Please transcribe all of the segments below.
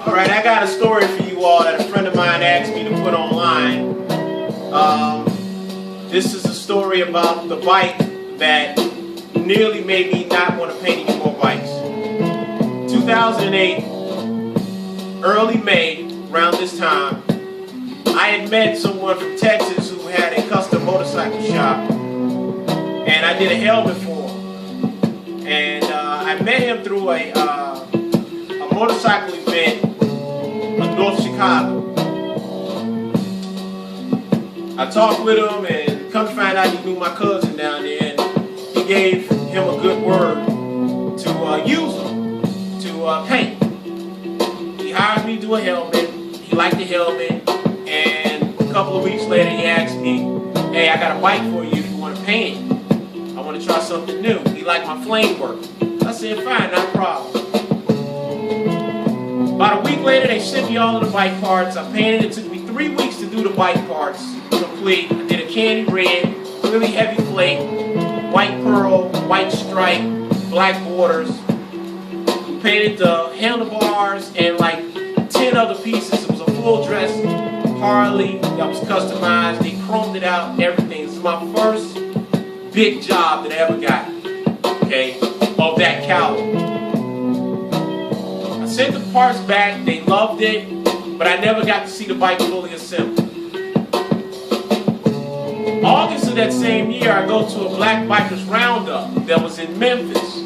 Alright, I got a story for you all that a friend of mine asked me to put online. This is a story about the bike that nearly made me not want to paint any more bikes. 2008, early May, around this time, I had met someone from Texas who had a custom motorcycle shop, and I did a helmet for him. And I met him through a motorcycle event in North Chicago. I talked with him and come to find out he knew my cousin down there, and he gave him a good word to use them to paint. He hired me to do a helmet. He liked the helmet, and a couple of weeks later he asked me, "Hey, I got a bike for you if you want to paint it. I want to try something new." He liked my flame work. I said, "Fine, not a problem." About a week later, they sent me all of the bike parts. I painted it. It took me 3 weeks to do the bike parts complete. I did a candy red, really heavy flake, white pearl, white stripe, black borders. We painted the handlebars and like 10 other pieces. It was a full dress Harley that was customized. They chromed it out and everything. This is my first big job that I ever got, okay, of that caliber. I sent the parts back. They loved it, but I never got to see the bike fully assembled. August of that same year, I go to a Black Bikers Roundup that was in Memphis.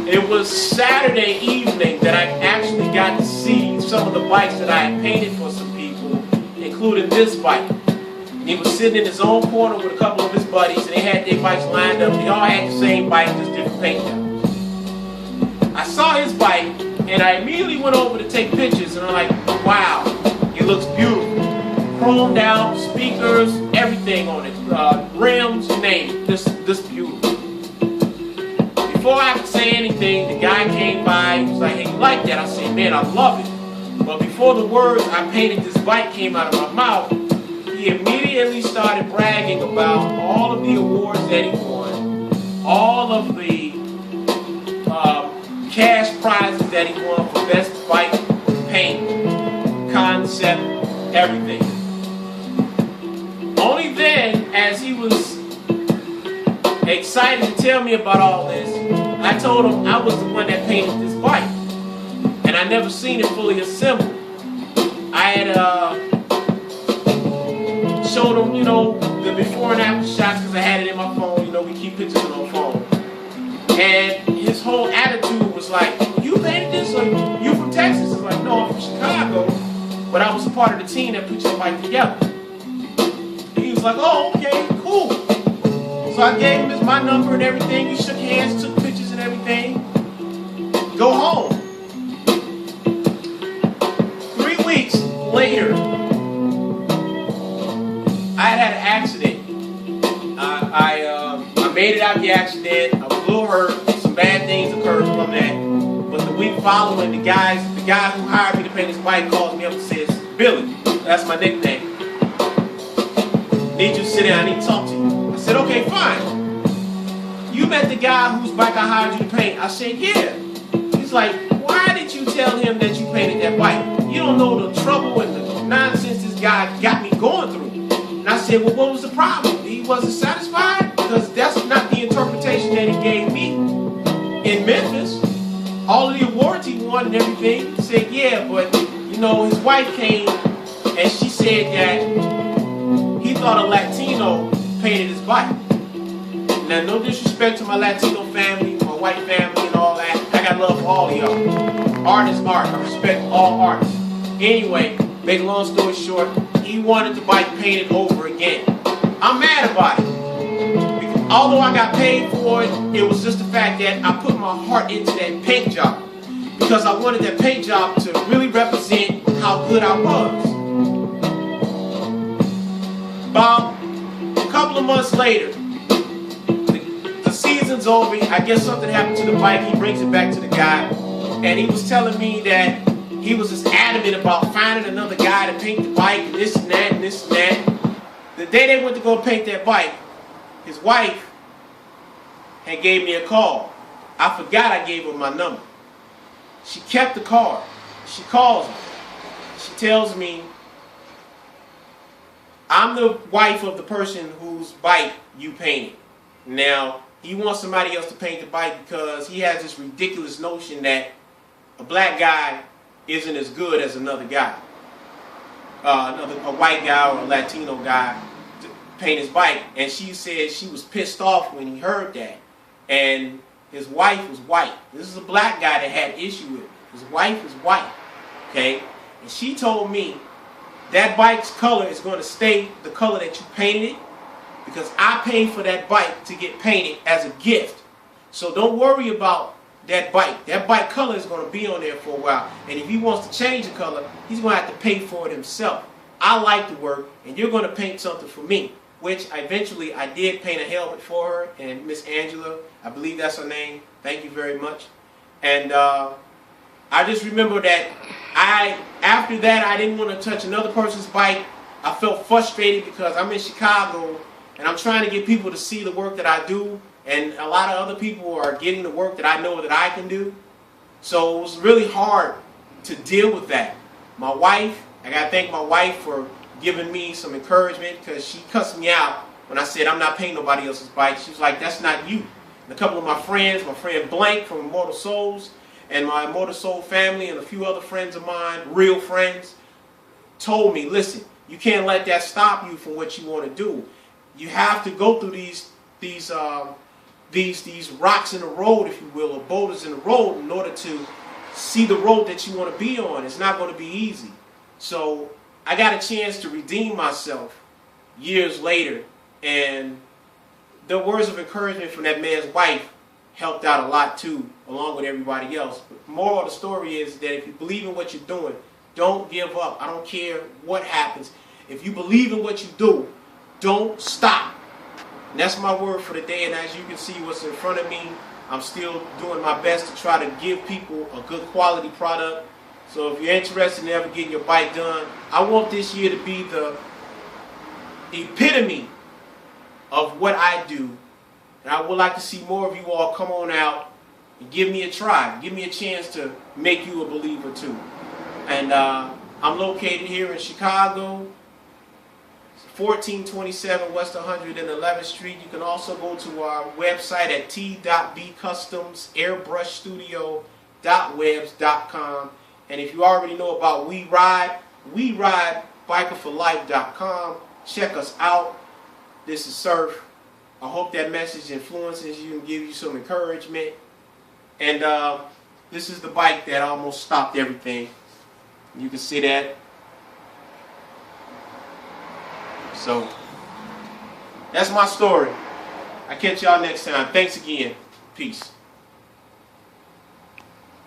It was Saturday evening that I actually got to see some of the bikes that I had painted for some people, including this bike. And he was sitting in his own corner with a couple of his buddies, and they had their bikes lined up. They all had the same bike, just different paint jobs. I saw his bike, and I immediately went over to take pictures, and I'm like, wow, it looks beautiful. Chromed out, speakers, everything on it, rims, you name it, this beautiful. Before I could say anything, the guy came by, he was like, "Hey, you like that?" I said, "Man, I love it." But before the words "I painted this bike" came out of my mouth, he immediately started bragging about all of the awards that he won, all of the cash prizes that he won for best bike paint, concept, everything. Only then, as he was excited to tell me about all this, I told him I was the one that painted this bike, and I never seen it fully assembled. I had showed him, you know, the before and after shots because I had it in my phone. You know, we keep pictures in our phone. And his whole attitude was like, "You painted this? Or you from Texas?" I was like, "No, I'm from Chicago, but I was a part of the team that put your bike together." He was like, "Oh, okay, cool." So I gave him my number and everything. We shook hands, took pictures and everything. Go home. 3 weeks later, I had an accident. I made it out the accident. I was a little hurt. Some bad things occurred from that. But the week following, the guy who hired me to paint his bike calls me up and says, "Billy," that's my nickname, "need you to sit down. I need to talk to you." I said, "Okay, fine. You met the guy whose bike I hired you to paint?" I said, "Yeah." He's like, "Why did you tell him that you painted that bike? You don't know the trouble and the nonsense this guy got me going through." And I said, "Well, what was the problem? He wasn't satisfied?" Because that's not the interpretation that he gave me in Memphis. All of the awards he won and everything. He said, "Yeah, but, you know, his wife came and she said that he thought a Latino painted his bike." Now, no disrespect to my Latino family, my white family and all that. I got love for all of y'all. Art is art. I respect all artists. Anyway, make a long story short, he wanted the bike painted over again. I'm mad about it. Although I got paid for it, it was just the fact that I put my heart into that paint job because I wanted that paint job to really represent how good I was. About a couple of months later, the season's over. I guess something happened to the bike. He brings it back to the guy, and he was telling me that he was just adamant about finding another guy to paint the bike and this and that and this and that. The day they went to go paint that bike, his wife had gave me a call. I forgot I gave her my number. She kept the card. She calls me. She tells me, I'm the wife of the person whose bike you painted. Now, he wants somebody else to paint the bike because he has this ridiculous notion that a black guy isn't as good as another guy. A white guy or a Latino guy to paint his bike. And she said she was pissed off when he heard that. And his wife was white. This is a black guy that had issue with it. His wife is white. Okay? And she told me that bike's color is going to stay the color that you painted it because I paid for that bike to get painted as a gift. So don't worry about that bike. That bike color is going to be on there for a while. And if he wants to change the color, he's going to have to pay for it himself. I like the work, and you're going to paint something for me. Which eventually I did paint a helmet for her, and Miss Angela, I believe that's her name. Thank you very much. And I just remember that after that, I didn't want to touch another person's bike. I felt frustrated because I'm in Chicago, and I'm trying to get people to see the work that I do. And a lot of other people are getting the work that I know that I can do. So it was really hard to deal with that. My wife, I got to thank my wife for giving me some encouragement because she cussed me out when I said I'm not painting nobody else's bike. She was like, that's not you. And a couple of my friends, my friend Blank from Immortal Souls, and my Immortal Soul family, and a few other friends of mine, real friends, told me, listen, you can't let that stop you from what you want to do. You have to go through these rocks in the road, if you will, or boulders in the road in order to see the road that you want to be on. It's not going to be easy. So I got a chance to redeem myself years later, and the words of encouragement from that man's wife helped out a lot too, along with everybody else. But the moral of the story is that if you believe in what you're doing, don't give up. I don't care what happens. If you believe in what you do, don't stop. And that's my word for the day, and as you can see what's in front of me, I'm still doing my best to try to give people a good quality product. So if you're interested in ever getting your bike done, I want this year to be the epitome of what I do. And I would like to see more of you all come on out and give me a try. Give me a chance to make you a believer too. And I'm located here in Chicago, 1427 West 111th Street. You can also go to our website at t.bcustomsairbrushstudio.webs.com. And if you already know about We Ride bikerforlife.com. Check us out. This is Surf. I hope that message influences you and gives you some encouragement. And this is the bike that almost stopped everything. You can see that. So, that's my story. I'll catch y'all next time. Thanks again. Peace.